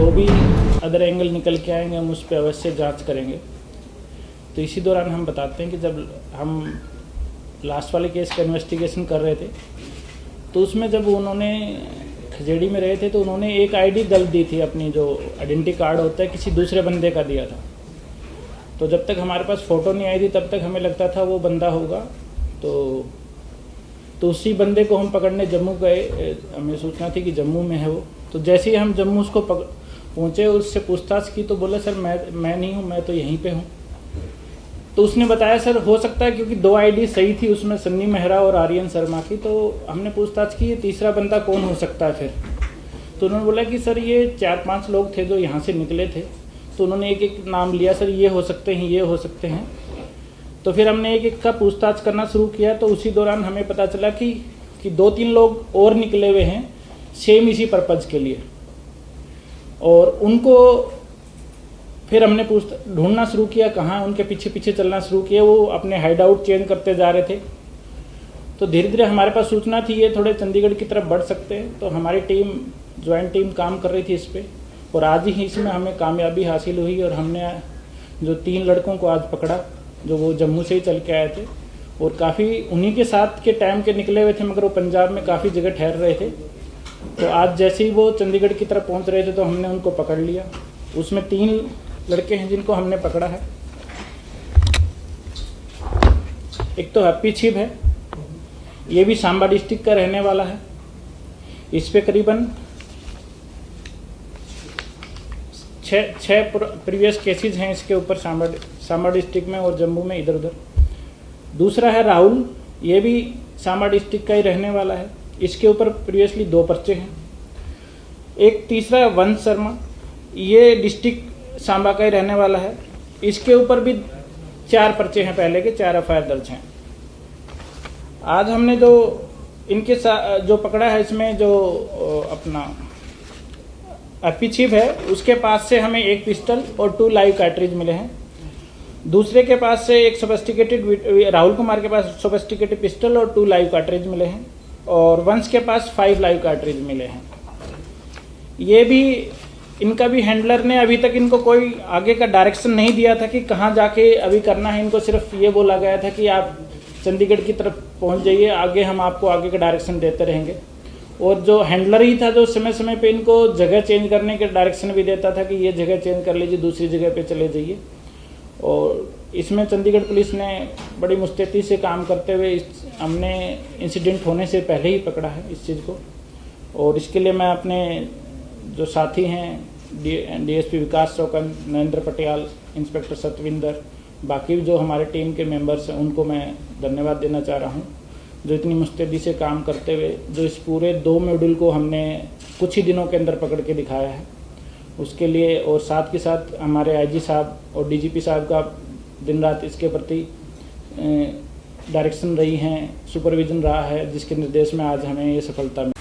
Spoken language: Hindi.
जो भी अदर एंगल निकल के आएंगे हम उस पर अवश्य जांच करेंगे। तो इसी दौरान हम बताते हैं कि जब हम लास्ट वाले केस का इन्वेस्टिगेशन कर रहे थे तो उसमें जब उन्होंने खजेड़ी में रहे थे तो उन्होंने एक आईडी गलत दी थी, अपनी जो आइडेंटिटी कार्ड होता है किसी दूसरे बंदे का दिया था। तो जब तक हमारे पास फ़ोटो नहीं आई थी तब तक हमें लगता था वो बंदा होगा। तो उसी बंदे को हम पकड़ने जम्मू गए, हमें सूचना थी कि जम्मू में है वो। तो जैसे ही हम जम्मू उसको पहुँचे, उससे पूछताछ की तो बोला सर मैं नहीं हूँ, मैं तो यहीं पे हूँ। तो उसने बताया सर हो सकता है, क्योंकि 2 आईडी सही थी उसमें, सन्नी मेहरा और आर्यन शर्मा की। तो हमने पूछताछ की ये तीसरा बंदा कौन हो सकता है फिर। तो उन्होंने बोला कि सर ये 4-5 लोग थे जो यहाँ से निकले थे। तो उन्होंने एक एक नाम लिया, सर ये हो सकते हैं, ये हो सकते हैं। तो फिर हमने एक एक का पूछताछ करना शुरू किया। तो उसी दौरान हमें पता चला कि 2-3 लोग और निकले हुए हैं सेम इसी पर्पज़ के लिए, और उनको फिर हमने ढूंढना शुरू किया, कहाँ उनके पीछे पीछे चलना शुरू किया। वो अपने हाइड आउट चेंज करते जा रहे थे। तो धीरे धीरे हमारे पास सूचना थी ये थोड़े चंडीगढ़ की तरफ बढ़ सकते हैं। तो हमारी टीम, ज्वाइंट टीम काम कर रही थी इस पर, और आज ही इसमें हमें कामयाबी हासिल हुई। और हमने जो 3 लड़कों को आज पकड़ा जो वो जम्मू से ही चल के आए थे, और काफ़ी उन्हीं के साथ के टाइम के निकले हुए थे, मगर वो पंजाब में काफ़ी जगह ठहर रहे थे। तो आज जैसे ही वो चंडीगढ़ की तरफ पहुंच रहे थे तो हमने उनको पकड़ लिया। उसमें 3 लड़के हैं जिनको हमने पकड़ा है। एक तो हैप्पी छिब है, ये भी सांबा डिस्ट्रिक्ट का रहने वाला है। इस पे करीबन 6 प्रीवियस केसेस हैं इसके ऊपर सांबा डिस्ट्रिक्ट में और जम्मू में इधर उधर। दूसरा है राहुल, ये भी सांबा डिस्ट्रिक्ट का ही रहने वाला है। इसके ऊपर प्रीवियसली 2 पर्चे हैं। एक तीसरा है वंश शर्मा, ये डिस्ट्रिक्ट सांबा का ही रहने वाला है। इसके ऊपर भी 4 पर्चे हैं, पहले के 4 एफआईआर दर्ज हैं। आज हमने जो इनके जो पकड़ा है, इसमें जो अपना हैप्पी छिब है उसके पास से हमें 1 पिस्टल और 2 लाइव कार्ट्रिज मिले हैं। दूसरे के पास से एक सोफिस्टिकेटेड, राहुल कुमार के पास सोफिस्टिकेटेड पिस्टल और 2 लाइव कार्ट्रिज मिले हैं, और वंश के पास 5 लाइव कार्ट्रिज मिले हैं। ये भी इनका भी हैंडलर ने अभी तक इनको कोई आगे का डायरेक्शन नहीं दिया था कि कहाँ जाके अभी करना है। इनको सिर्फ ये बोला गया था कि आप चंडीगढ़ की तरफ पहुँच जाइए, आगे हम आपको आगे का डायरेक्शन देते रहेंगे। और जो हैंडलर ही था जो समय समय पे इनको जगह चेंज करने के डायरेक्शन भी देता था कि ये जगह चेंज कर लीजिए, दूसरी जगह पे चले जाइए। और इसमें चंडीगढ़ पुलिस ने बड़ी मुस्तैदी से काम करते हुए हमने इंसिडेंट होने से पहले ही पकड़ा है इस चीज़ को। और इसके लिए मैं अपने जो साथी हैं डीएसपी विकास चौकन, नरेंद्र पटियाल, इंस्पेक्टर सतविंदर, बाकी जो हमारे टीम के मेंबर्स हैं उनको मैं धन्यवाद देना चाह रहा हूं, जो इतनी मुस्तैदी से काम करते हुए जो इस पूरे 2 मॉड्यूल को हमने कुछ ही दिनों के अंदर पकड़ के दिखाया है उसके लिए। और साथ के साथ हमारे आईजी साहब और डीजीपी साहब का दिन रात इसके प्रति डायरेक्शन रही हैं, सुपरविजन रहा है, जिसके निर्देश में आज हमें ये सफलता मिली।